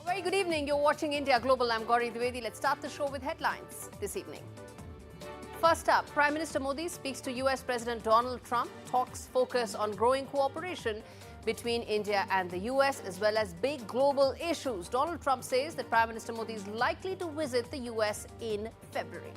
Very good evening. You're watching India Global. I'm Gauri Dwivedi. Let's start the show with headlines this evening. First up, Prime Minister Modi speaks to US President Donald Trump. Talks focus on growing cooperation between India and the US as well as big global issues. Donald Trump says that Prime Minister Modi is likely to visit the US in February.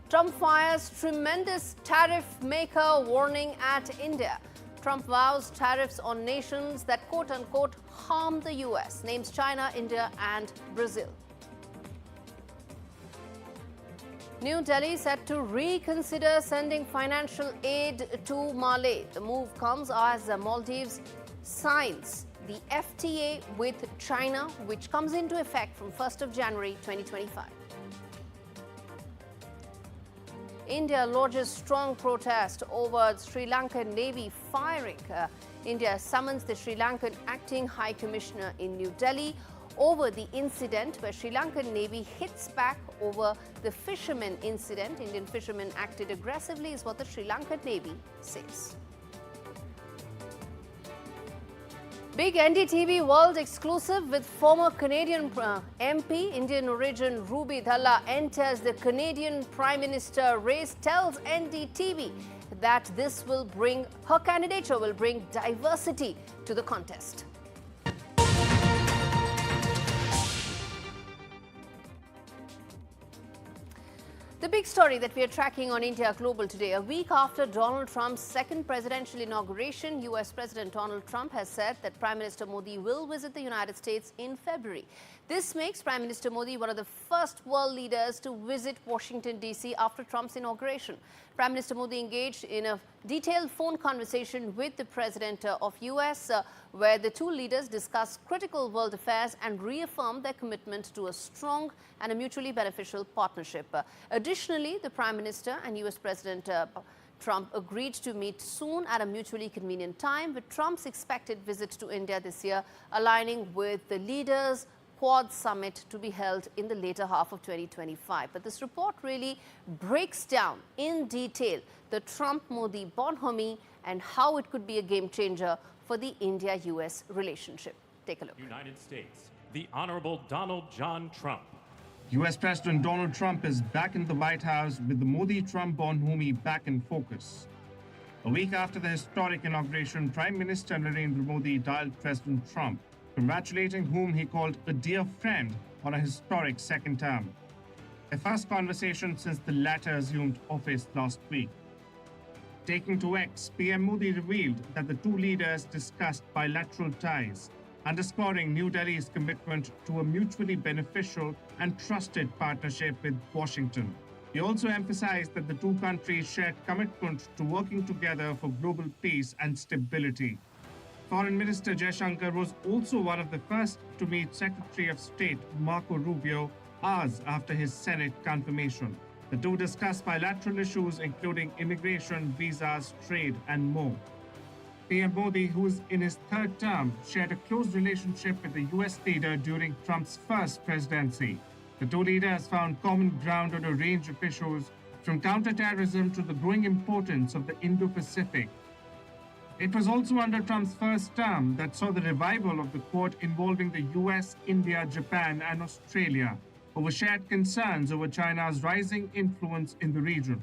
Trump fires tremendous tariff maker warning at India. Trump vows tariffs on nations that quote-unquote harm the US, names China, India and Brazil. New Delhi set to reconsider sending financial aid to Mali. The move comes as the Maldives signs the FTA with China, which comes into effect from 1st of January 2025. India lodges strong protest over Sri Lankan Navy firing. India summons the Sri Lankan Acting High Commissioner in New Delhi over the incident where Sri Lankan Navy hits back over the fishermen incident. Indian fishermen acted aggressively is what the Sri Lankan Navy says. Big NDTV World exclusive with former Canadian MP, Indian origin Ruby Dhalla enters the Canadian Prime Minister race, tells NDTV that her candidature will bring diversity to the contest. The big story that we are tracking on India Global today, a week after Donald Trump's second presidential inauguration, US President Donald Trump has said that Prime Minister Modi will visit the United States in February. This makes Prime Minister Modi one of the first world leaders to visit Washington, D.C. after Trump's inauguration. Prime Minister Modi engaged in a detailed phone conversation with the President of US, where the two leaders discussed critical world affairs and reaffirmed their commitment to a strong and a mutually beneficial partnership. Additionally, the Prime Minister and US President Trump agreed to meet soon at a mutually convenient time, with Trump's expected visit to India this year aligning with the leaders' Quad summit to be held in the later half of 2025. But this report really breaks down in detail the Trump-Modi bonhomie and how it could be a game changer for the India-US relationship. Take a look. United States, the Honorable Donald John Trump. US President Donald Trump is back in the White House with the Modi-Trump bonhomie back in focus. A week after the historic inauguration, Prime Minister Narendra Modi dialed President Trump, congratulating whom he called a dear friend on a historic second term. A first conversation since the latter assumed office last week. Taking to X, PM Modi revealed that the two leaders discussed bilateral ties, underscoring New Delhi's commitment to a mutually beneficial and trusted partnership with Washington. He also emphasized that the two countries shared commitment to working together for global peace and stability. Foreign Minister Jaishankar was also one of the first to meet Secretary of State Marco Rubio hours after his Senate confirmation. The two discussed bilateral issues including immigration, visas, trade, and more. PM Modi, who is in his third term, shared a close relationship with the US leader during Trump's first presidency. The two leaders found common ground on a range of issues, from counterterrorism to the growing importance of the Indo-Pacific. It was also under Trump's first term that saw the revival of the Quad involving the US, India, Japan, and Australia over shared concerns over China's rising influence in the region.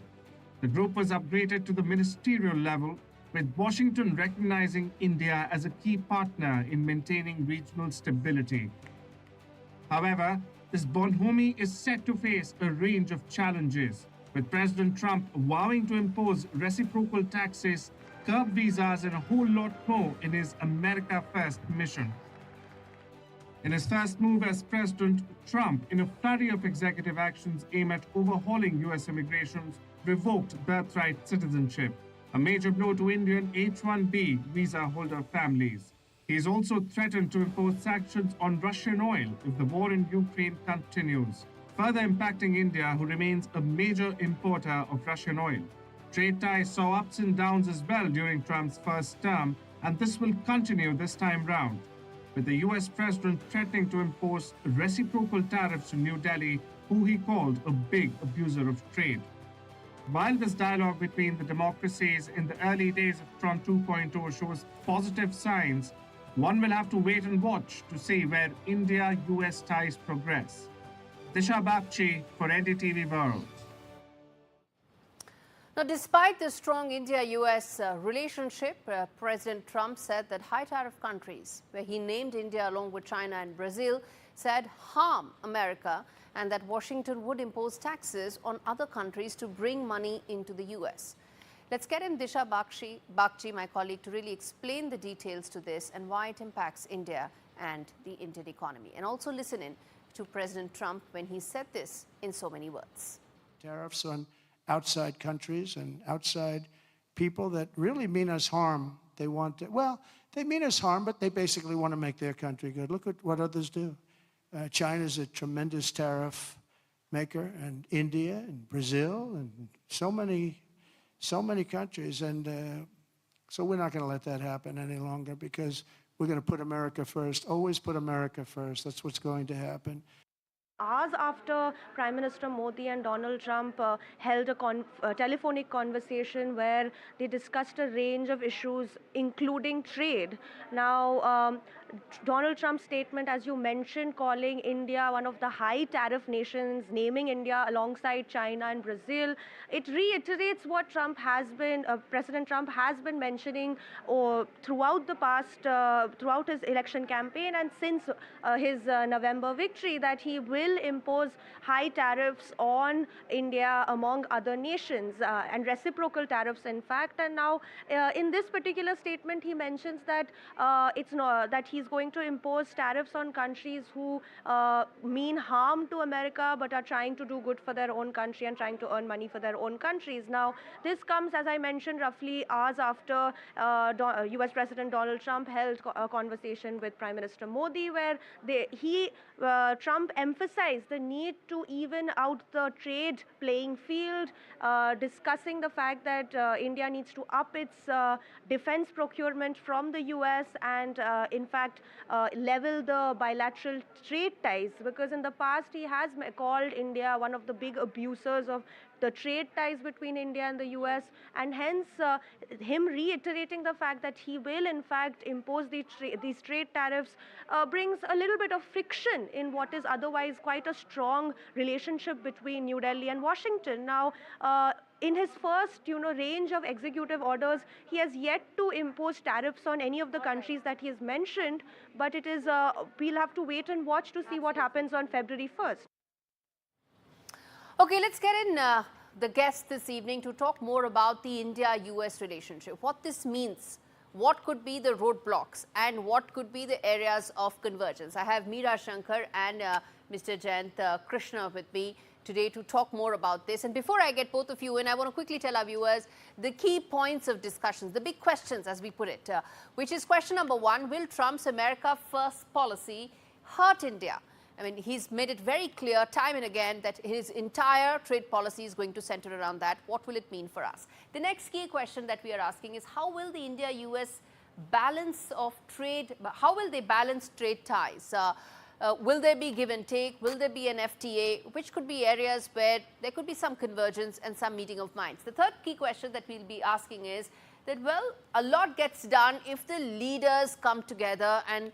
The group was upgraded to the ministerial level, with Washington recognizing India as a key partner in maintaining regional stability. However, this bonhomie is set to face a range of challenges, with President Trump vowing to impose reciprocal taxes, curb visas, and a whole lot more in his America First mission. In his first move as president, Trump, in a flurry of executive actions aimed at overhauling US immigration, revoked birthright citizenship, a major blow to Indian H-1B visa holder families. He has also threatened to impose sanctions on Russian oil if the war in Ukraine continues, further impacting India, who remains a major importer of Russian oil. Trade ties saw ups and downs as well during Trump's first term, and this will continue this time round, with the US president threatening to impose reciprocal tariffs to New Delhi, who he called a big abuser of trade. While this dialogue between the democracies in the early days of Trump 2.0 shows positive signs, One will have to wait and watch to see where India-US ties progress. Disha Bagchi for NDTV World. Now, despite the strong India-US relationship, President Trump said that high tariff countries, where he named India along with China and Brazil, said harm America, and that Washington would impose taxes on other countries to bring money into the US. Let's get in Disha Bagchi, my colleague, to really explain the details to this and why it impacts India and the Indian economy. And also listen in to President Trump when he said this in so many words. Tariffs on outside countries and outside people that really mean us harm. They want to, well, they mean us harm, but they basically want to make their country good. Look at what others do. China's a tremendous tariff maker, and India and Brazil and so many countries. And so we're not going to let that happen any longer, because we're going to put America first, always put America first. That's what's going to happen. Hours after Prime Minister Modi and Donald Trump held a telephonic conversation where they discussed a range of issues, including trade. Now, Donald Trump's statement, as you mentioned, calling India one of the high tariff nations, naming India alongside China and Brazil, it reiterates what President Trump has been mentioning throughout the past, throughout his election campaign and since his November victory, that he will impose high tariffs on India among other nations and reciprocal tariffs, in fact. And now, in this particular statement, he mentions that that he's going to impose tariffs on countries who mean harm to America but are trying to do good for their own country and trying to earn money for their own countries. Now, this comes, as I mentioned, roughly hours after US President Donald Trump held a conversation with Prime Minister Modi, where Trump emphasized the need to even out the trade playing field, discussing the fact that India needs to up its defense procurement from the US and, in fact, level the bilateral trade ties, because in the past he has called India one of the big abusers of the trade ties between India and the US, and hence him reiterating the fact that he will in fact impose these trade tariffs brings a little bit of friction in what is otherwise quite a strong relationship between New Delhi and Washington. Now, in his first, range of executive orders, he has yet to impose tariffs on any of the countries that he has mentioned, but it is, we'll have to wait and watch to see what happens on February 1st. Okay, let's get in the guests this evening to talk more about the India-US relationship, what this means, what could be the roadblocks, and what could be the areas of convergence. I have Meera Shankar and Mr. Jayant Krishna with me today to talk more about this. And before I get both of you in, I want to quickly tell our viewers the key points of discussions, the big questions as we put it, which is question number one: will Trump's America First policy hurt India? I mean, he's made it very clear time and again that his entire trade policy is going to center around that. What will it mean for us? The next key question that we are asking is, how will the India-US balance of trade, how will they balance trade ties? Will there be give and take? Will there be an FTA? Which could be areas where there could be some convergence and some meeting of minds. The third key question that we'll be asking is that, well, a lot gets done if the leaders come together and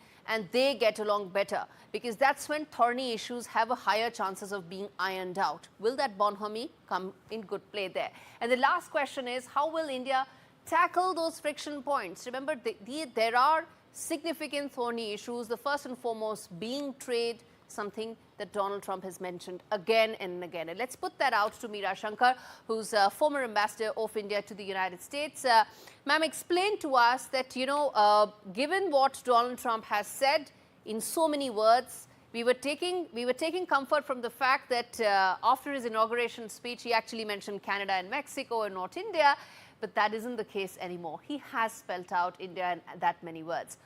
they get along better, because that's when thorny issues have a higher chances of being ironed out. Will that bonhomie come in good play there? And the last question is, how will India tackle those friction points? Remember, there are significant thorny issues, the first and foremost being trade, something that Donald Trump has mentioned again and again. And let's put that out to Meera Shankar, who's a former ambassador of India to the United States. Ma'am, explain to us that, given what Donald Trump has said in so many words, we were taking comfort from the fact that after his inauguration speech, he actually mentioned Canada and Mexico and not India, but that isn't the case anymore. He has spelt out India in that many words.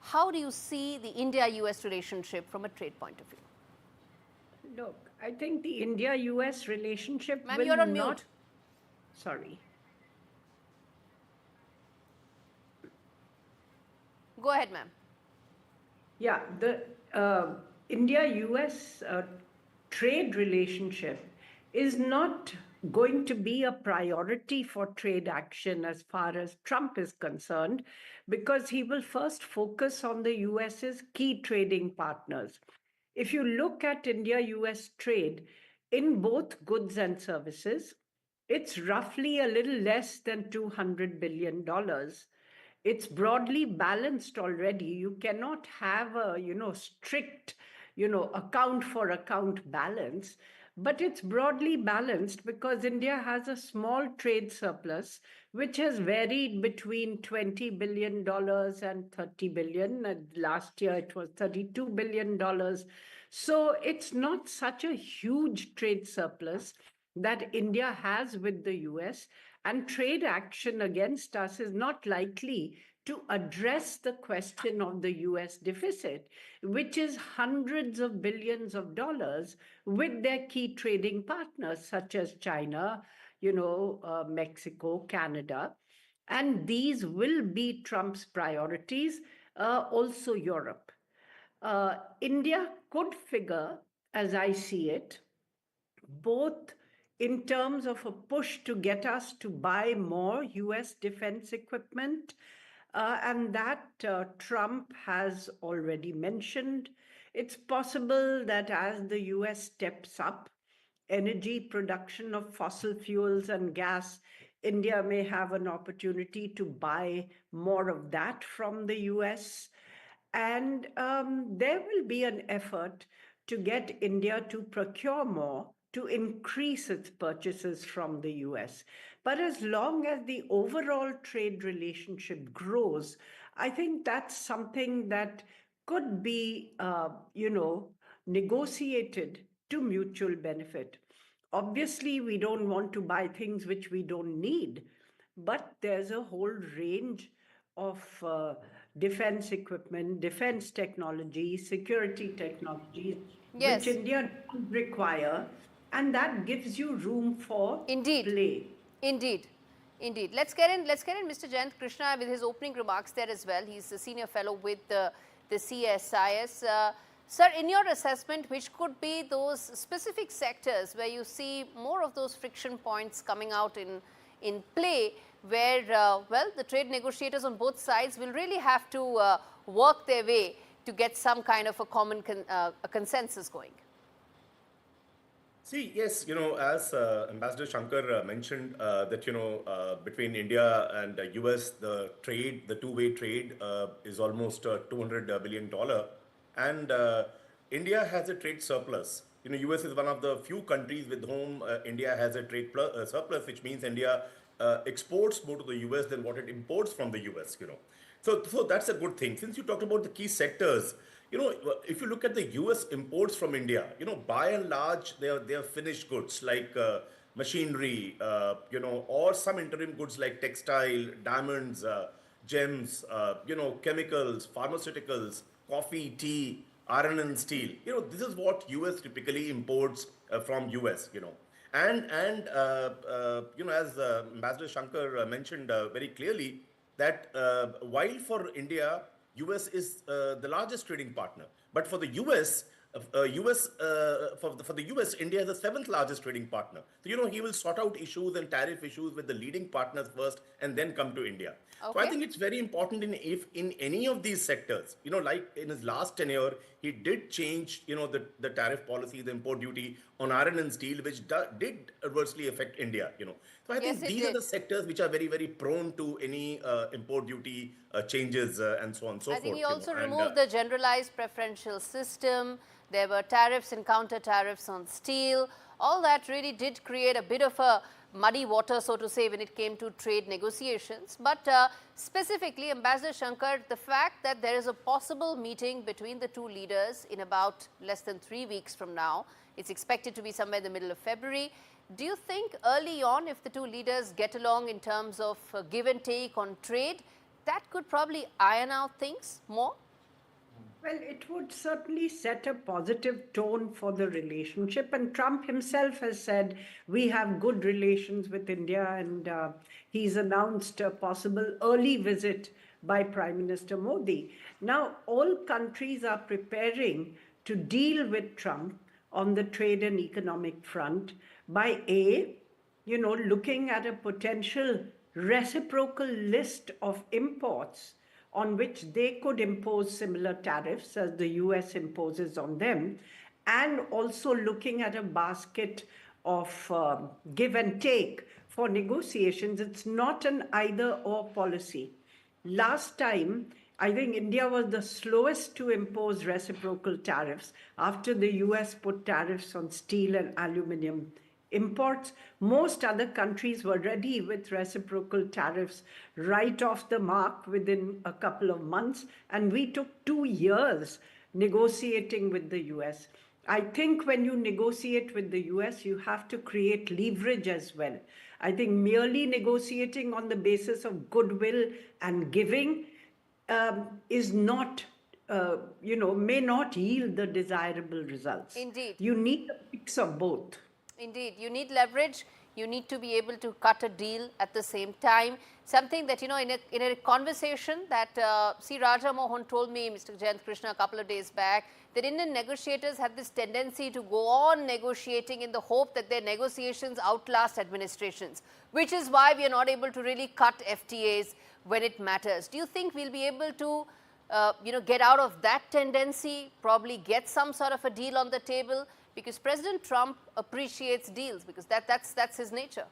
How do you see the India-US relationship from a trade point of view? Look, I think the India-US relationship Ma'am, will you're on not... mute. Sorry. Go ahead, ma'am. Yeah, the India-US trade relationship is not going to be a priority for trade action as far as Trump is concerned, because he will first focus on the US's key trading partners. If you look at India-US trade in both goods and services, it's roughly a little less than $200 billion. It's broadly balanced already. You cannot have a, strict, account for account balance, but it's broadly balanced because India has a small trade surplus, which has varied between $20 billion and $30 billion. And last year it was $32 billion. So it's not such a huge trade surplus that India has with the US, and trade action against us is not likely to address the question of the US deficit, which is hundreds of billions of dollars with their key trading partners such as China, Mexico, Canada. And these will be Trump's priorities, also Europe. India could figure, as I see it, both in terms of a push to get us to buy more US defense equipment, and that Trump has already mentioned. It's possible that as the US steps up energy production of fossil fuels and gas, India may have an opportunity to buy more of that from the US. And there will be an effort to get India to procure more, to increase its purchases from the US. But as long as the overall trade relationship grows, I think that's something that could be, negotiated to mutual benefit. Obviously, we don't want to buy things which we don't need, but there's a whole range of defense equipment, defense technology, security technologies, Yes. which India doesn't require, and that gives you room for Indeed. play. Indeed. Indeed. Let's get in Mr. Jayant Krishna with his opening remarks there as well. He's a senior fellow with the CSIS. Sir, in your assessment, which could be those specific sectors where you see more of those friction points coming out in play, where, well, the trade negotiators on both sides will really have to work their way to get some kind of a common consensus going? See, yes, as Ambassador Shankar mentioned, that, between India and US, the trade, the two-way trade is almost $200 billion. And India has a trade surplus. US is one of the few countries with whom India has a trade surplus, which means India exports more to the US than what it imports from the US, So that's a good thing. Since you talked about the key sectors, if you look at the US imports from India, by and large, they are finished goods like machinery, or some interim goods like textile, diamonds, gems, chemicals, pharmaceuticals, coffee, tea, iron and steel. This is what US typically imports from US, And as Ambassador Shankar mentioned very clearly, that while for India, US is the largest trading partner, but for the US, for the US, India is the seventh largest trading partner. So he will sort out issues and tariff issues with the leading partners first, and then come to India. Okay. So I think it's very important if in any of these sectors, like in his last tenure, he did change, the tariff policy, the import duty on iron and steel, which did adversely affect India. So I Yes, think these are the sectors which are very, very prone to any import duty changes and so on and so forth. I think he also removed the generalized preferential system. There were tariffs and counter tariffs on steel. All that really did create a bit of a muddy water, so to say, when it came to trade negotiations. But specifically, Ambassador Shankar, the fact that there is a possible meeting between the two leaders in about less than 3 weeks from now, it's expected to be somewhere in the middle of February. Do you think early on, if the two leaders get along in terms of give and take on trade, that could probably iron out things more? Well, it would certainly set a positive tone for the relationship. And Trump himself has said, we have good relations with India, and he's announced a possible early visit by Prime Minister Modi. Now, all countries are preparing to deal with Trump on the trade and economic front by looking at a potential reciprocal list of imports on which they could impose similar tariffs as the US imposes on them, and also looking at a basket of give and take for negotiations. It's not an either or policy. Last time, I think India was the slowest to impose reciprocal tariffs after the US put tariffs on steel and aluminum imports. Most other countries were ready with reciprocal tariffs right off the mark within a couple of months, and we took 2 years negotiating with the US. I think when you negotiate with the US, you have to create leverage as well. I think merely negotiating on the basis of goodwill and giving is not, may not yield the desirable results. Indeed. You need a mix of both. Indeed, you need leverage. You need to be able to cut a deal at the same time. Something that, in a conversation that C. Raja Mohan told me, Mr. Jayant Krishna, a couple of days back, that Indian negotiators have this tendency to go on negotiating in the hope that their negotiations outlast administrations, which is why we are not able to really cut FTAs when it matters. Do you think we'll be able to, get out of that tendency, probably get some sort of a deal on the table? Because President Trump appreciates deals, because that's his nature.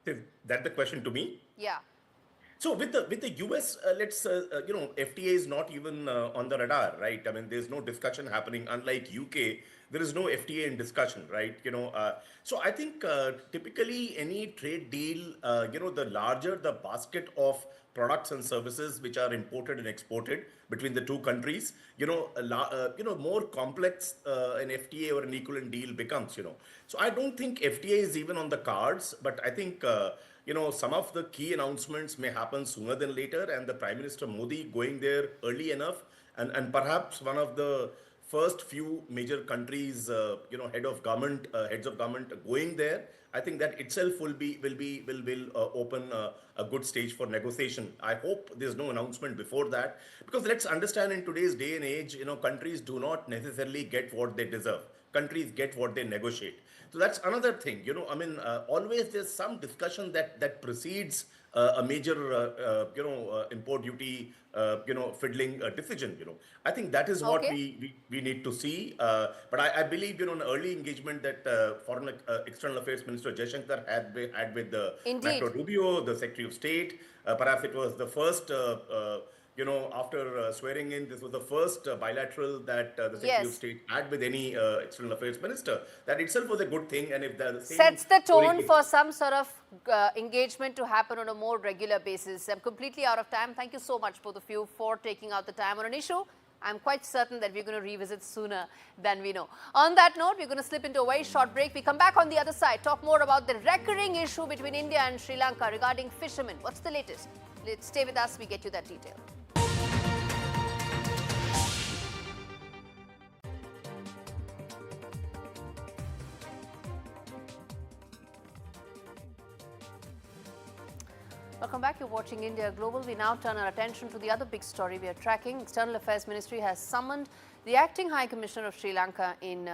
Is that the question to me? Yeah. So with the US, FTA is not even on the radar, right? I mean, there's no discussion happening. Unlike UK, there is no FTA in discussion, right? So I think typically any trade deal, the larger the basket of products and services which are imported and exported between the two countries, more complex an FTA or an equivalent deal becomes, So I don't think FTA is even on the cards, but I think, some of the key announcements may happen sooner than later, and the Prime Minister Modi going there early enough, and perhaps one of the first few major countries, heads of government going there, I think that itself will open a good stage for negotiation. I hope there's no announcement before that, because let's understand, in today's day and age, countries do not necessarily get what they deserve. Countries get what they negotiate. So that's another thing. Always there's some discussion that precedes a major, import duty, fiddling decision. I think that is what we need to see. But I believe, an early engagement that Foreign External Affairs Minister Jaishankar had with the Marco Rubio, the Secretary of State. Perhaps it was the first. After swearing in, this was the first bilateral that the Secretary of State had with any External Affairs Minister. That itself was a good thing, and if the same sets the tone for some sort of engagement to happen on a more regular basis. I'm completely out of time. Thank you so much, both of you, for taking out the time on an issue I'm quite certain that we're going to revisit sooner than we know. On that note, we're going to slip into a very short break. We come back on the other side, talk more about the recurring issue between India and Sri Lanka regarding fishermen. What's the latest? Let's stay with us. We get you that detail. Welcome back. You're watching India Global. We now turn our attention to the other big story we are tracking. External Affairs Ministry has summoned the acting High Commissioner of Sri Lanka in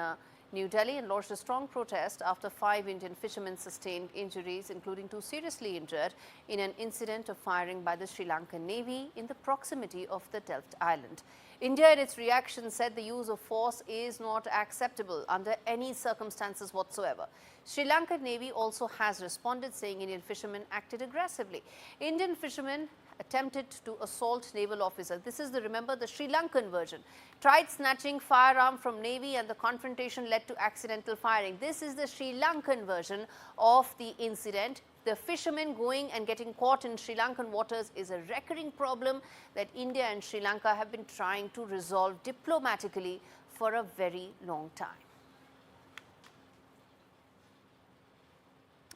New Delhi and launched a strong protest after 5 Indian fishermen sustained injuries, including 2 seriously injured in an incident of firing by the Sri Lankan Navy in the proximity of the Delft Island. India, in its reaction, said the use of force is not acceptable under any circumstances whatsoever. Sri Lankan Navy also has responded, saying Indian fishermen acted aggressively. Indian fishermen attempted to assault naval officer. This is remember the Sri Lankan version. Tried snatching firearm from Navy and the confrontation led to accidental firing. This is the Sri Lankan version of the incident. The fishermen going and getting caught in Sri Lankan waters is a recurring problem that India and Sri Lanka have been trying to resolve diplomatically for a very long time.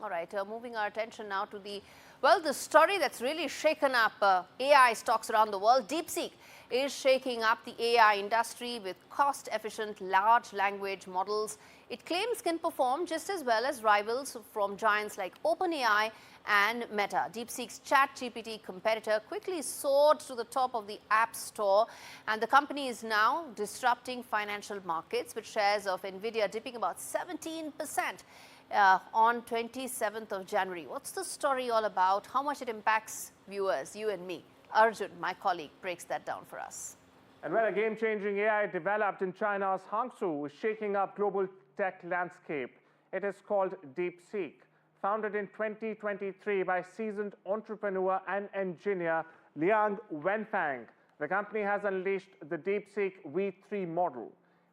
All right, moving our attention now to the story that's really shaken up AI stocks around the world. DeepSeek is shaking up the AI industry with cost-efficient large language models it claims can perform just as well as rivals from giants like OpenAI and Meta. DeepSeek's ChatGPT competitor quickly soared to the top of the App Store, and the company is now disrupting financial markets, with shares of NVIDIA dipping about 17% on 27th of January. What's the story all about? How much it impacts viewers, you and me? Arjun, my colleague, breaks that down for us. And when a game-changing AI developed in China's Hangzhou is shaking up global tech landscape, it is called DeepSeek. Founded in 2023 by seasoned entrepreneur and engineer Liang Wenfang, the company has unleashed the DeepSeek V3 model.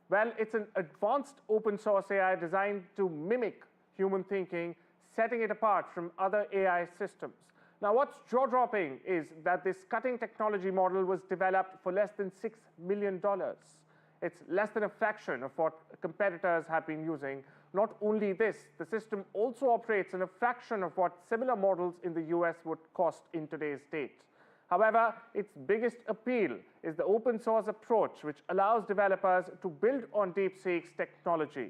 Well, it's an advanced open-source AI designed to mimic human thinking, setting it apart from other AI systems. Now, what's jaw-dropping is that this cutting technology model was developed for less than $6 million. It's less than a fraction of what competitors have been using. Not only this, the system also operates in a fraction of what similar models in the US would cost in today's date. However, its biggest appeal is the open source approach, which allows developers to build on DeepSeek's technology.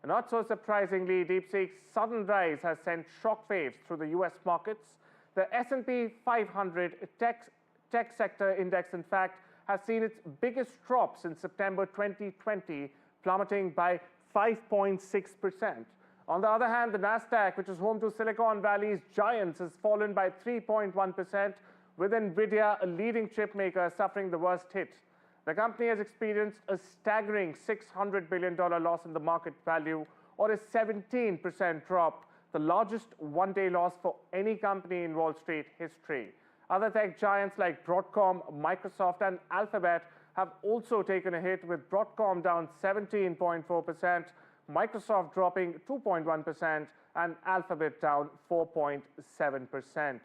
And not so surprisingly, DeepSeek's sudden rise has sent shockwaves through the US markets. The S&P 500 tech sector index, in fact, has seen its biggest drop since September 2020, plummeting by 5.6%. On the other hand, the Nasdaq, which is home to Silicon Valley's giants, has fallen by 3.1%, with NVIDIA, a leading chip maker, suffering the worst hit. The company has experienced a staggering $600 billion loss in the market value, or a 17% drop, the largest one-day loss for any company in Wall Street history. Other tech giants like Broadcom, Microsoft, and Alphabet have also taken a hit, with Broadcom down 17.4%, Microsoft dropping 2.1%, and Alphabet down 4.7%.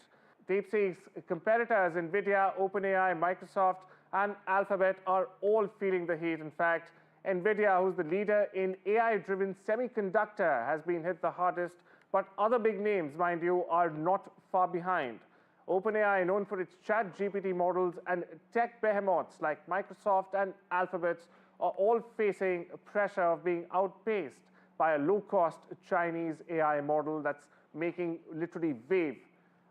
DeepSeek's competitors, NVIDIA, OpenAI, Microsoft, and Alphabet, are all feeling the heat. In fact, NVIDIA, who's the leader in AI-driven semiconductor, has been hit the hardest, but other big names, mind you, are not far behind. OpenAI, known for its ChatGPT models, and tech behemoths like Microsoft and Alphabet are all facing pressure of being outpaced by a low-cost Chinese AI model that's making literally wave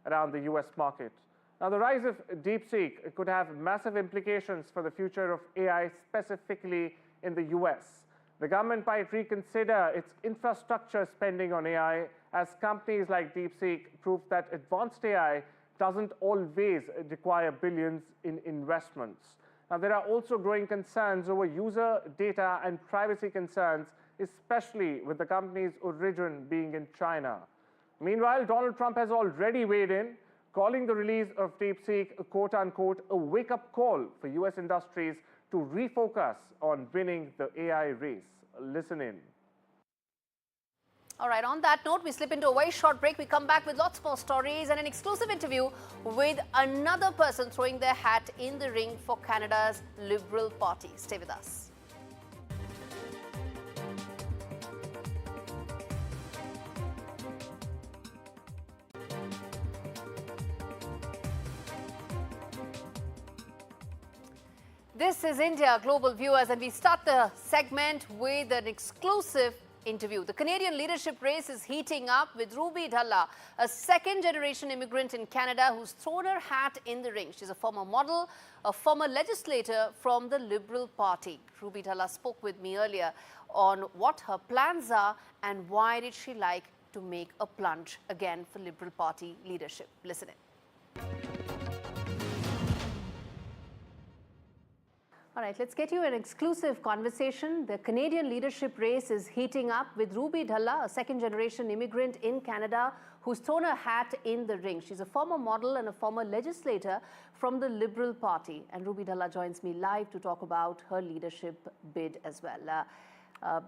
around the US market. Now, the rise of DeepSeek could have massive implications for the future of AI, specifically in the US. The government might reconsider its infrastructure spending on AI, as companies like DeepSeek prove that advanced AI doesn't always require billions in investments. Now, there are also growing concerns over user data and privacy concerns, especially with the company's origin being in China. Meanwhile, Donald Trump has already weighed in, calling the release of DeepSeek a quote-unquote a wake-up call for US industries to refocus on winning the AI race. Listen in. All right, on that note, we slip into a very short break. We come back with lots more stories and an exclusive interview with another person throwing their hat in the ring for Canada's Liberal Party. Stay with us. This is India Global Viewers, and we start the segment with an exclusive interview. The Canadian leadership race is heating up, with Ruby Dhalla, a second-generation immigrant in Canada who's thrown her hat in the ring. She's a former model, a former legislator from the Liberal Party. Ruby Dhalla spoke with me earlier on what her plans are and why did she like to make a plunge again for Liberal Party leadership. Listen in. All right, let's get you an exclusive conversation. The Canadian leadership race is heating up, with Ruby Dhalla, a second-generation immigrant in Canada who's thrown her hat in the ring. She's a former model and a former legislator from the Liberal Party. And Ruby Dhalla joins me live to talk about her leadership bid as well.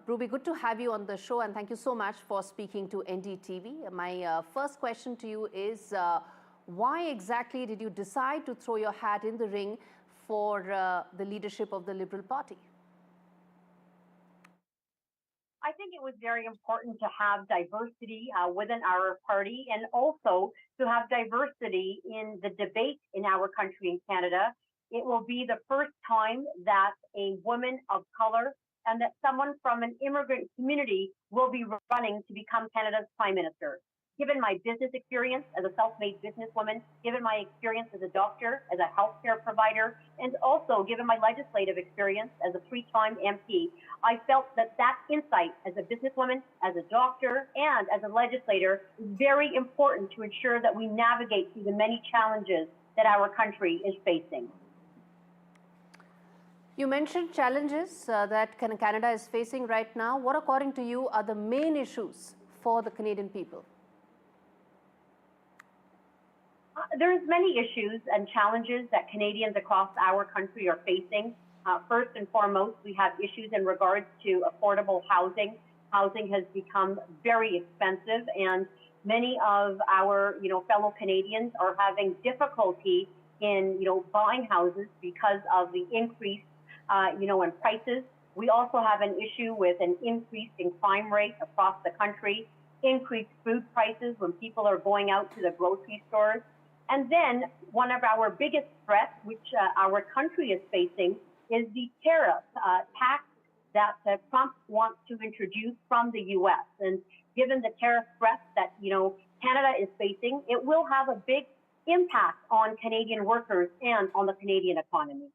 Ruby, good to have you on the show, and thank you so much for speaking to NDTV. My first question to you is, why exactly did you decide to throw your hat in the ring for the leadership of the Liberal Party? I think it was very important to have diversity within our party, and also to have diversity in the debate in our country in Canada, It will be the first time that a woman of color and that someone from an immigrant community will be running to become Canada's Prime Minister. Given my business experience as a self-made businesswoman, given my experience as a doctor, as a healthcare provider, and also given my legislative experience as a 3-time MP, I felt that that insight as a businesswoman, as a doctor, and as a legislator is very important to ensure that we navigate through the many challenges that our country is facing. You mentioned challenges that Canada is facing right now. What, according to you, are the main issues for the Canadian people? There's many issues and challenges that Canadians across our country are facing. First and foremost, we have issues in regards to affordable housing. Housing has become very expensive, and many of our fellow Canadians are having difficulty in buying houses because of the increase in prices. We also have an issue with an increase in crime rate across the country, increased food prices when people are going out to the grocery stores. And then one of our biggest threats, which our country is facing, is the tariff tax that Trump wants to introduce from the U.S. And given the tariff threats that Canada is facing, it will have a big impact on Canadian workers and on the Canadian economy.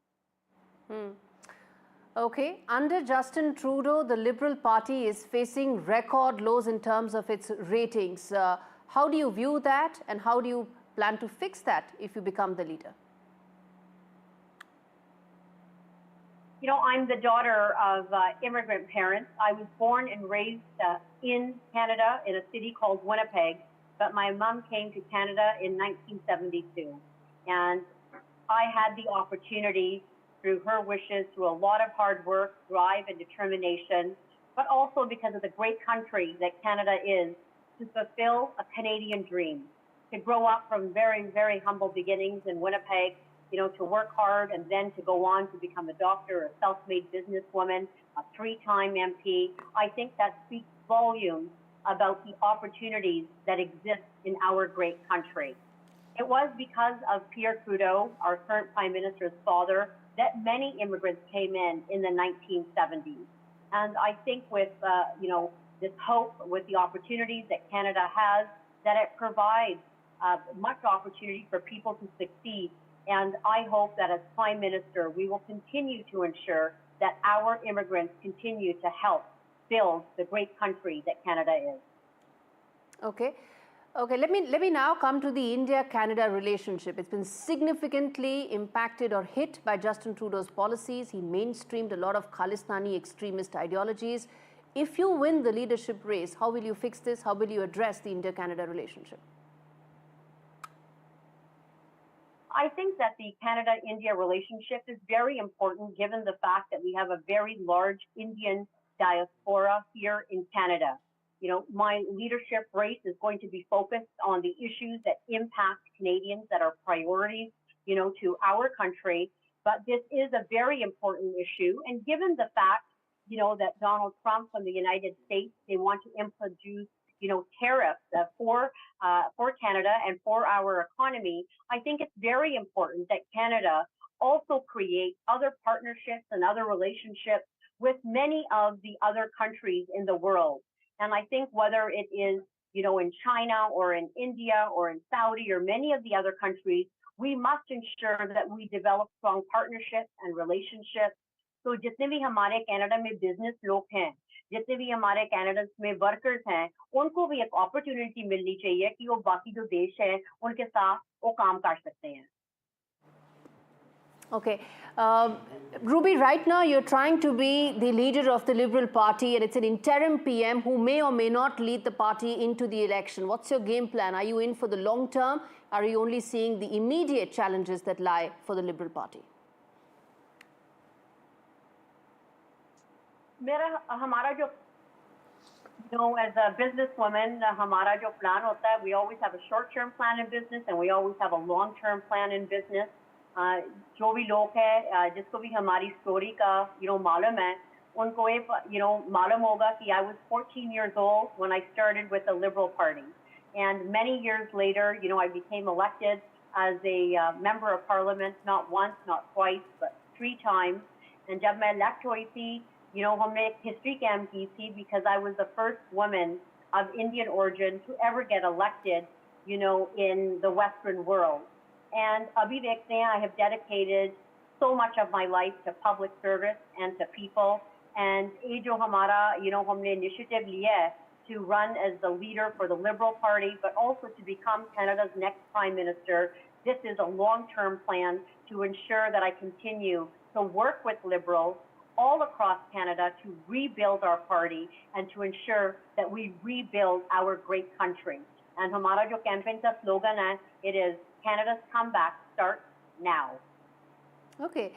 Okay, under Justin Trudeau, the Liberal Party is facing record lows in terms of its ratings. How do you view that, and how do you plan to fix that if you become the leader? I'm the daughter of immigrant parents. I was born and raised in Canada in a city called Winnipeg, but my mom came to Canada in 1972. And I had the opportunity, through her wishes, through a lot of hard work, drive, and determination, but also because of the great country that Canada is, to fulfill a Canadian dream, to grow up from very, very humble beginnings in Winnipeg, to work hard and then to go on to become a doctor, a self-made businesswoman, a 3-time MP. I think that speaks volumes about the opportunities that exist in our great country. It was because of Pierre Trudeau, our current Prime Minister's father, that many immigrants came in the 1970s. And I think with, this hope, with the opportunities that Canada has, that it provides much opportunity for people to succeed. And I hope that as Prime Minister, we will continue to ensure that our immigrants continue to help build the great country that Canada is. Okay. Okay, let me now come to the India-Canada relationship. It's been significantly impacted or hit by Justin Trudeau's policies. He mainstreamed a lot of Khalistani extremist ideologies. If you win the leadership race, how will you fix this? How will you address the India-Canada relationship? I think that the Canada-India relationship is very important given the fact that we have a very large Indian diaspora here in Canada. My leadership race is going to be focused on the issues that impact Canadians that are priorities, to our country. But this is a very important issue. And given the fact, that Donald Trump from the United States, they want to introduce, tariffs for Canada and for our economy, I think it's very important that Canada also create other partnerships and other relationships with many of the other countries in the world. And I think whether it is, in China or in India or in Saudi or many of the other countries, we must ensure that we develop strong partnerships and relationships. So जितने भी हमारे Canada में business लोग हैं, जितने भी हमारे Canada में वर्कर्स हैं, उनको भी एक अपॉर्चुनिटी मिलनी चाहिए कि वो बाकी जो देश हैं उनके साथ वो काम कर सकते हैं. Okay. Ruby, right now you're trying to be the leader of the Liberal Party, and it's an interim PM who may or may not lead the party into the election. What's your game plan? Are you in for the long term? Are you only seeing the immediate challenges that lie for the Liberal Party? हमारा जो as a businesswoman, हमारा जो plan होता है, we always have a short-term plan in business and we always have a long-term plan in business. जो भी लोग हैं, जिसको भी हमारी story का मालूम है, उनको ये मालूम होगा कि I was 14 years old when I started with the Liberal Party, and many years later, I became elected as a member of parliament, not once, not twice, but 3 times. And जब मैं elect हुई थी, हमने एक history काम की थी because I was the first woman of Indian origin to ever get elected, in the Western world. And abhi dekhte hain, I have dedicated so much of my life to public service and to people. And ye jo hamara, humne initiative liya hai to run as the leader for the Liberal Party, but also to become Canada's next Prime Minister. This is a long-term plan to ensure that I continue to work with Liberals all across Canada to rebuild our party and to ensure that we rebuild our great country. And hamara jo campaign ka slogan hai, it is Canada's comeback starts now. Okay.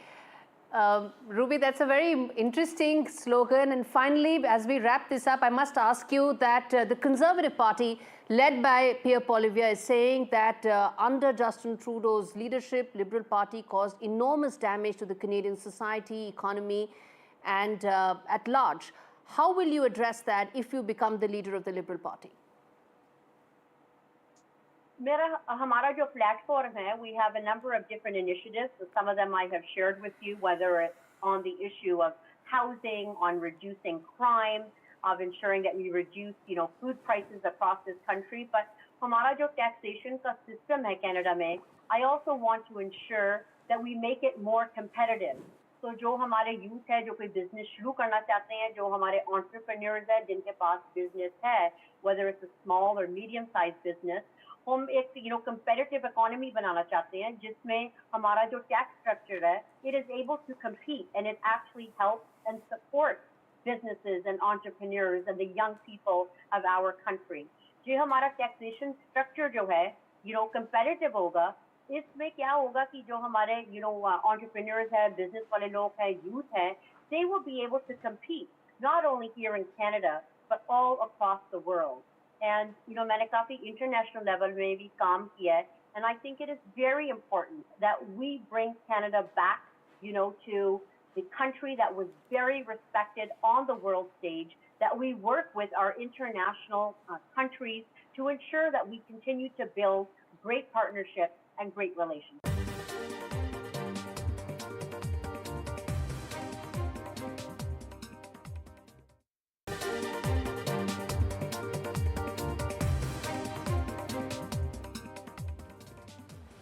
Ruby, that's a very interesting slogan. And finally, as we wrap this up, I must ask you that the Conservative Party, led by Pierre Poilievre, is saying that under Justin Trudeau's leadership, Liberal Party caused enormous damage to the Canadian society, economy, and at large. How will you address that if you become the leader of the Liberal Party? Hamara jo platform hai, we have a number of different initiatives. So some of them I have shared with you, whether it's on the issue of housing, on reducing crime, of ensuring that we reduce, food prices across this country. But hamara jo taxation ka system hai Canada mein, I also want to ensure that we make it more competitive. So जो हमारे youth है, जो कोई business शुरू करना चाहते हैं, जो हमारे entrepreneurs हैं, जिनके पास business है, whether it's a small or medium-sized business, हम एक competitive economy बनाना चाहते हैं जिसमें हमारा जो tax structure है, it is able to compete and it actually helps and supports businesses and entrepreneurs and the young people of our country. जो हमारा taxation structure जो है, competitive होगा, इसमें क्या होगा कि जो हमारे entrepreneurs हैं, business वाले लोग हैं, youth हैं, they will be able to compete not only here in Canada but all across the world. And मैंने काफी international level में भी काम किया है, and I think it is very important that we bring Canada back, to the country that was very respected on the world stage, that we work with our international countries to ensure that we continue to build great partnerships and great relations.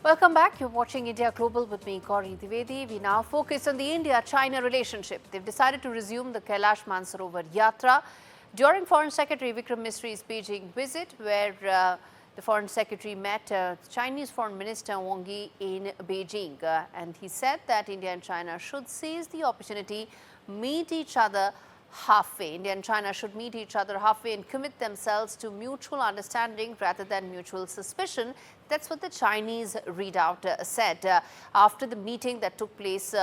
Welcome back. You're watching India Global with me, Gauri Dwivedi. We now focus on the India-China relationship. They've decided to resume the Kailash Mansarovar Yatra during Foreign Secretary Vikram Misri's Beijing visit, where the Foreign Secretary met Chinese Foreign Minister Wang Yi in Beijing. And he said that India and China should seize the opportunity, meet each other halfway. India and China should meet each other halfway and commit themselves to mutual understanding rather than mutual suspicion. That's what the Chinese readout said after the meeting that took place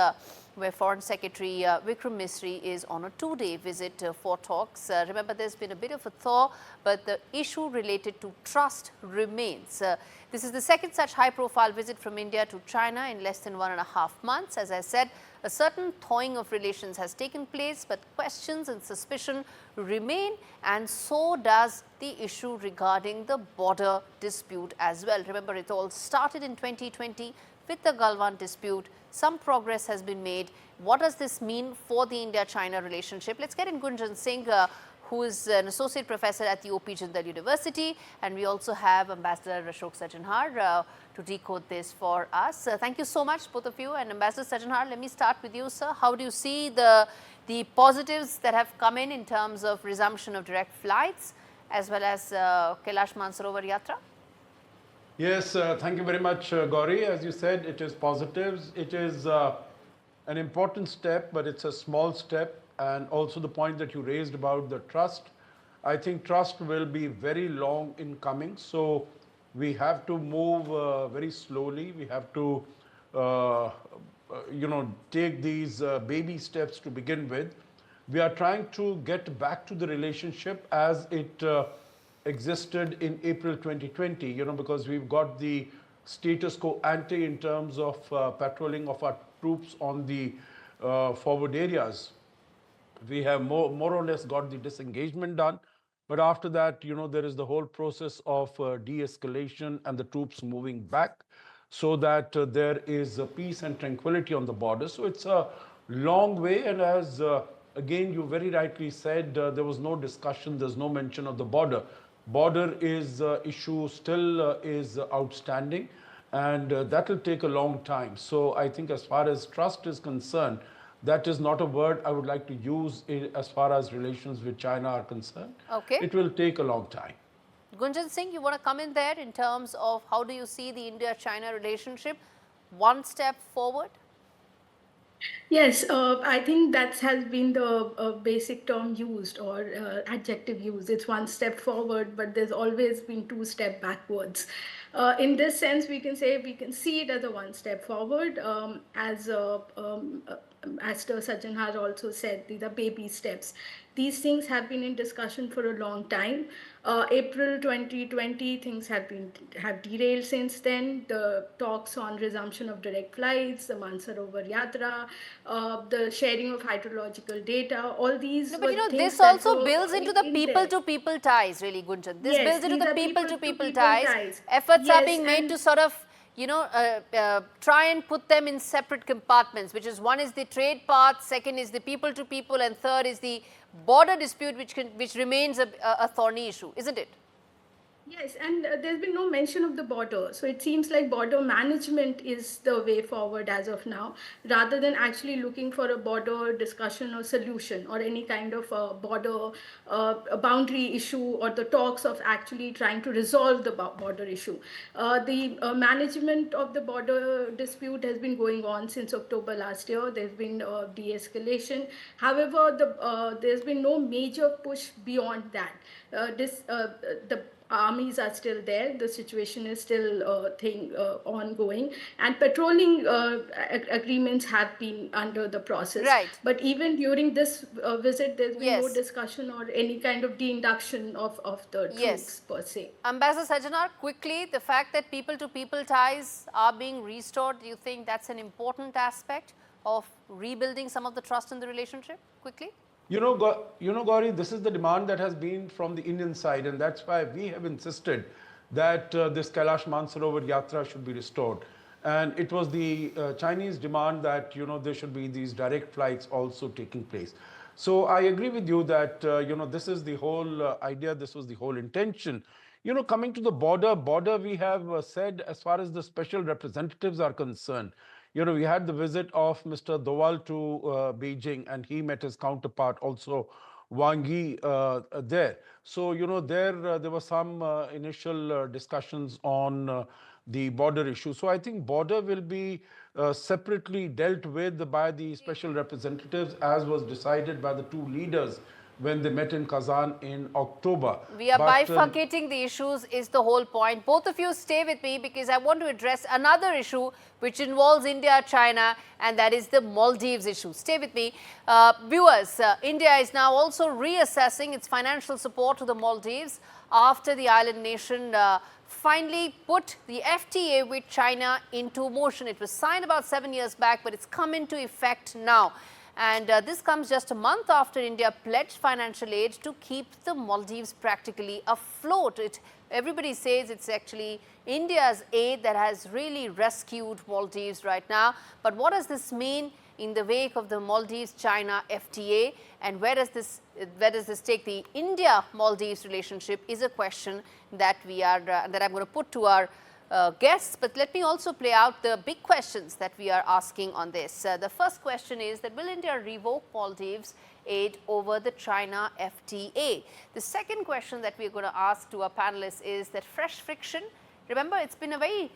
where Foreign Secretary Vikram Misri is on a 2-day visit for talks. Remember, there's been a bit of a thaw, but the issue related to trust remains. This is the second such high-profile visit from India to China in less than 1.5 months. As I said, a certain thawing of relations has taken place, but questions and suspicion remain, and so does the issue regarding the border dispute as well. Remember, it all started in 2020 with the Galwan dispute. Some progress has been made. What does this mean for the India-China relationship? Let's get in Gunjan Singh, who is an associate professor at the OP Jindal University, and we also have Ambassador Ashok Sajanhar to decode this for us. Thank you so much, both of you. And Ambassador Sajanhar, let me start with you, sir. How do you see the positives that have come in terms of resumption of direct flights as well as Kailash Mansarovar Yatra? Yes, thank you very much, Gauri. As you said, it is positives. It is an important step, but it's a small step. And also the point that you raised about the trust, I think trust will be very long in coming. So we have to move very slowly. We have to, take these baby steps to begin with. We are trying to get back to the relationship as it existed in April 2020, because we've got the status quo ante in terms of patrolling of our troops on the forward areas. We have more or less got the disengagement done. But after that, there is the whole process of de-escalation and the troops moving back. so that there is peace and tranquility on the border. So it's a long way, and as again you very rightly said, there was no discussion, there's no mention of the border. Border is issue still is outstanding, and that will take a long time. So I think as far as trust is concerned, that is not a word I would like to use as far as relations with China are concerned. Okay. It will take a long time. Gunjan Singh, you want to come in there in terms of how do you see the India-China relationship one step forward? Yes, I think that has been the basic term used or adjective used. It's one step forward, but there's always been two steps backwards. In this sense, we can see it as a one step forward. As Sajjan has also said, these are baby steps. These things have been in discussion for a long time. April 2020, things have derailed since then. The talks on resumption of direct flights, the Mansarovar Yatra, the sharing of hydrological data, all these. No, but you know, this also builds into the people-to-people ties, really, Gunjan. This builds into the people-to-people ties. Efforts are being made to sort of, you know, try and put them in separate compartments, which is one is the trade part, second is the people-to-people, and third is the border dispute, which remains a thorny issue, isn't it? Yes, and there's been no mention of the border. So it seems like border management is the way forward as of now, rather than actually looking for a border discussion or solution or any kind of border boundary issue or the talks of actually trying to resolve the border issue. The management of the border dispute has been going on since October last year. There's been de-escalation. However, there's been no major push beyond that. The armies are still there. The situation is still ongoing, and patrolling agreements have been under the process. Right. But even during this visit, there's been no discussion or any kind of de-induction of the troops per se. Ambassador Sajjanar, quickly, the fact that people-to-people ties are being restored, do you think that's an important aspect of rebuilding some of the trust in the relationship? Quickly. You know, Gauri, this is the demand that has been from the Indian side, and that's why we have insisted that this Kailash Mansarovar Yatra should be restored. And it was the Chinese demand that, you know, there should be these direct flights also taking place. So I agree with you that, you know, this is the whole idea, this was the whole intention. You know, coming to the border, we have said as far as the special representatives are concerned, you know, we had the visit of Mr. Dhalla to Beijing, and he met his counterpart also, Wang Yi, there. So, you know, there were some initial discussions on the border issue. So I think border will be separately dealt with by the special representatives, as was decided by the two leaders when they met in Kazan in October. We are bifurcating the issues is the whole point. Both of you stay with me because I want to address another issue which involves India, China, and that is the Maldives issue. Stay with me. Viewers, India is now also reassessing its financial support to the Maldives after the island nation finally put the FTA with China into motion. It was signed about 7 years back, but it's come into effect now. And this comes just a month after India pledged financial aid to keep the Maldives practically afloat. Everybody says it's actually India's aid that has really rescued Maldives right now. But what does this mean in the wake of the Maldives-China FTA, and where does this take the India-Maldives relationship is a question that that I'm going to put to our guests, but let me also play out the big questions that we are asking on this. The first question is that will India revoke Maldives aid over the China FTA? The second question that we are going to ask to our panelists is that fresh friction. Remember, it's been a very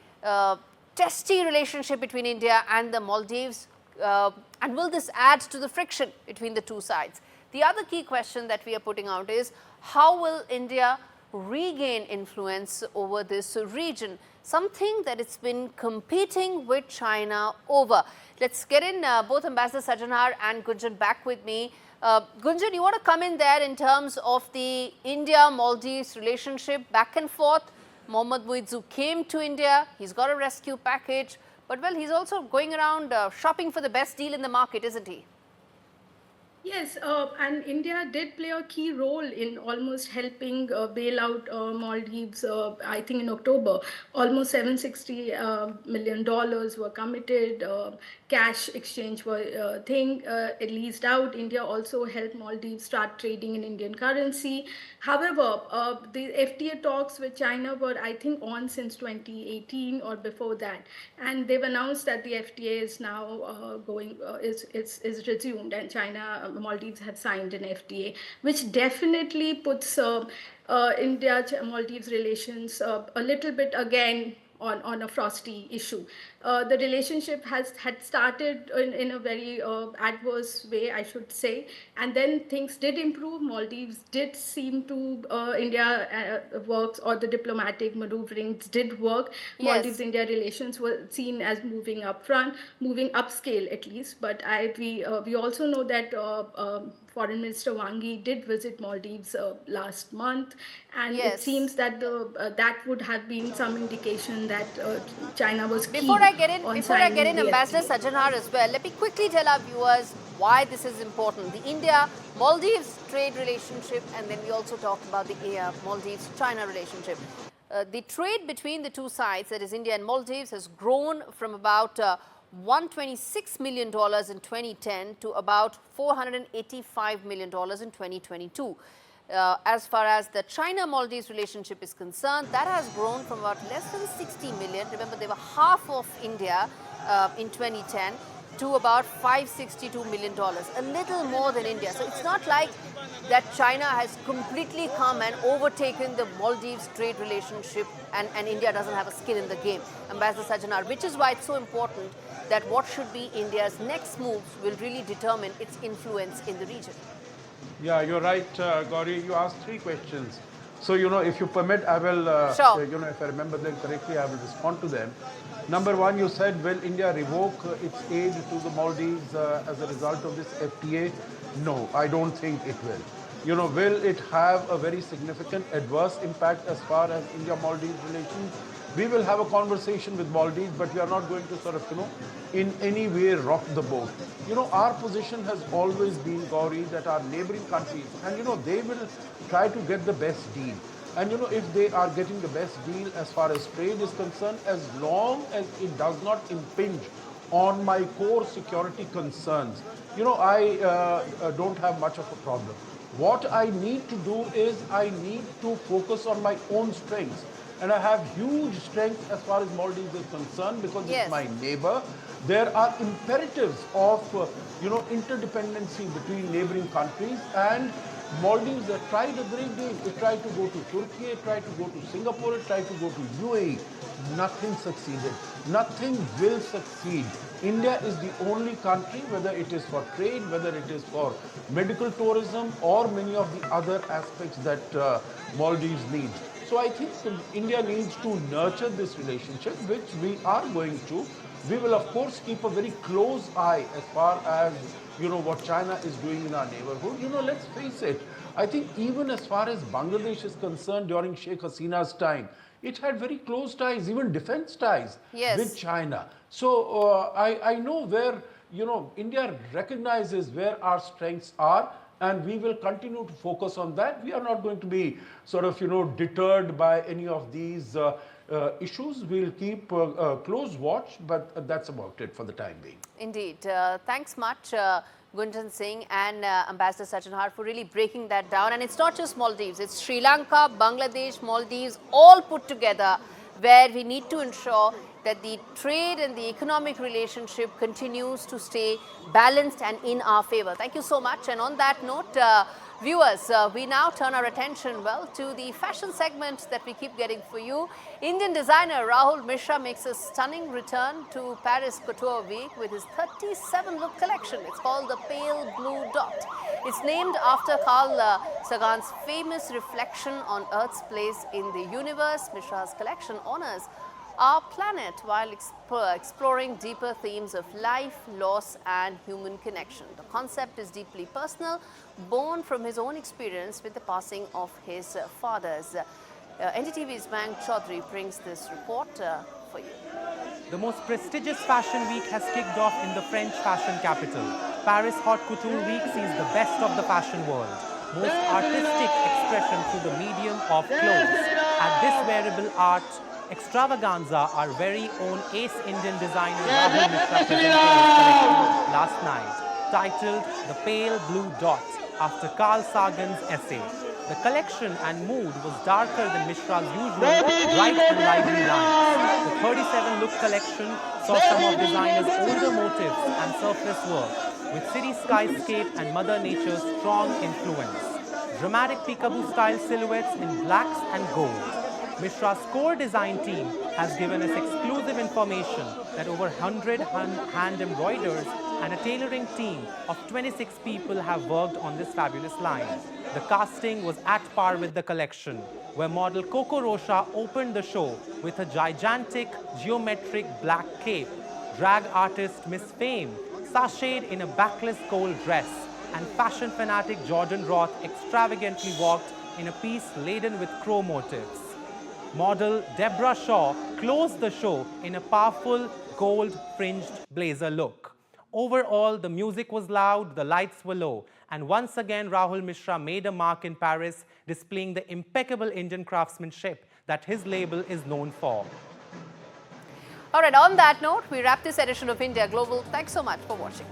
testy relationship between India and the Maldives, and will this add to the friction between the two sides? The other key question that we are putting out is how will India regain influence over this region, something that it's been competing with China over. Let's get in both Ambassador Sajjanar and Gunjan back with me. Gunjan, you want to come in there in terms of the India-Maldives relationship back and forth. Mohammad Muizzu came to India, he's got a rescue package, but well, he's also going around shopping for the best deal in the market, isn't he? Yes, and India did play a key role in almost helping bail out Maldives. I think in October, almost $760 million were committed. Cash exchange were thing released out. India also helped Maldives start trading in Indian currency. However, the FTA talks with China were, I think, on since 2018 or before that, and they've announced that the FTA is now is resumed, and China, Maldives had signed an FTA, which definitely puts India-Maldives relations a little bit again on a frosty issue. The relationship had started in a very adverse way, I should say, and then things did improve. Maldives did seem to India works, or the diplomatic maneuverings did work. Yes. Maldives-India relations were seen as moving up front, moving upscale at least. But we also know that Foreign Minister Wang Yi did visit Maldives last month, and Yes. it seems that that would have been some indication that China was keen Before I get in, on signing the Ambassador FTA. Sajjanar as well, let me quickly tell our viewers why this is important. The India-Maldives trade relationship, and then we also talked about the Maldives-China relationship. The trade between the two sides, that is India and Maldives, has grown from about $126 million in 2010 to about $485 million in 2022. As far as the China-Maldives relationship is concerned, that has grown from about less than 60 million. Remember, they were half of India in 2010 to about $562 million, a little more than India. So it's not like that China has completely come and overtaken the Maldives trade relationship, and India doesn't have a skin in the game, Ambassador Sajjanar, which is why it's so important that what should be India's next moves will really determine its influence in the region. Yeah, you're right, Gauri. You asked three questions. So, if you permit, I will, Sure. if I remember them correctly, I will respond to them. Number one, you said, will India revoke its aid to the Maldives as a result of this FTA? No, I don't think it will. Will it have a very significant adverse impact as far as India-Maldives relations? We will have a conversation with Maldives, but we are not going to sort of, in any way rock the boat. Our position has always been, Gauri, that our neighboring countries, and they will try to get the best deal. And if they are getting the best deal as far as trade is concerned, as long as it does not impinge on my core security concerns, I don't have much of a problem. What I need to do is I need to focus on my own strengths. And I have huge strength as far as Maldives is concerned because Yes. it's my neighbor. There are imperatives of, interdependency between neighboring countries, and Maldives have tried a great deal. It tried to go to Turkey, it tried to go to Singapore, it tried to go to UAE. Nothing succeeded. Nothing will succeed. India is the only country, whether it is for trade, whether it is for medical tourism, or many of the other aspects that Maldives needs. So I think India needs to nurture this relationship, which we are going to. We will, of course, keep a very close eye as far as, what China is doing in our neighborhood. Let's face it, I think even as far as Bangladesh is concerned, during Sheikh Hasina's time, it had very close ties, even defense ties Yes. with China. So I know where, India recognizes where our strengths are, and we will continue to focus on that. We are not going to be sort of, deterred by any of these issues. We'll keep a close watch, but that's about it for the time being. Indeed. Thanks much, Gunjan Singh and Ambassador Sajjanar, for really breaking that down. And it's not just Maldives, it's Sri Lanka, Bangladesh, Maldives, all put together, where we need to ensure that the trade and the economic relationship continues to stay balanced and in our favor. Thank you so much. And on that note, viewers, we now turn our attention, well, to the fashion segment that we keep getting for you. Indian designer Rahul Mishra makes a stunning return to Paris Couture Week with his 37-look collection. It's called the Pale Blue Dot. It's named after Carl Sagan's famous reflection on Earth's place in the universe. Mishra's collection honors our planet while exploring deeper themes of life, loss and human connection. The concept is deeply personal, born from his own experience with the passing of his fathers. NDTV's Mang Chaudhary brings this report for you. The most prestigious fashion week has kicked off in the French fashion capital. Paris Haute Couture Week sees the best of the fashion world. Most artistic expression through the medium of clothes. At this wearable art extravaganza, our very own ace Indian designer Rahul Mishra presented his collection last night, titled The Pale Blue Dot, after Carl Sagan's essay. The collection and mood was darker than Mishra's usual bright and lively lines. The 37-look collection saw some of designer's older motifs and surface work, with city skyscape and Mother Nature's strong influence. Dramatic peekaboo-style silhouettes in blacks and gold. Mishra's core design team has given us exclusive information that over 100 hand embroiderers and a tailoring team of 26 people have worked on this fabulous line. The casting was at par with the collection, where model Coco Rocha opened the show with a gigantic geometric black cape. Drag artist Miss Fame sashayed in a backless gold dress, and fashion fanatic Jordan Roth extravagantly walked in a piece laden with crow motifs. Model Deborah Shaw closed the show in a powerful gold-fringed blazer look. Overall, the music was loud, the lights were low, and once again Rahul Mishra made a mark in Paris, displaying the impeccable Indian craftsmanship that his label is known for. All right, on that note, we wrap this edition of India Global. Thanks so much for watching.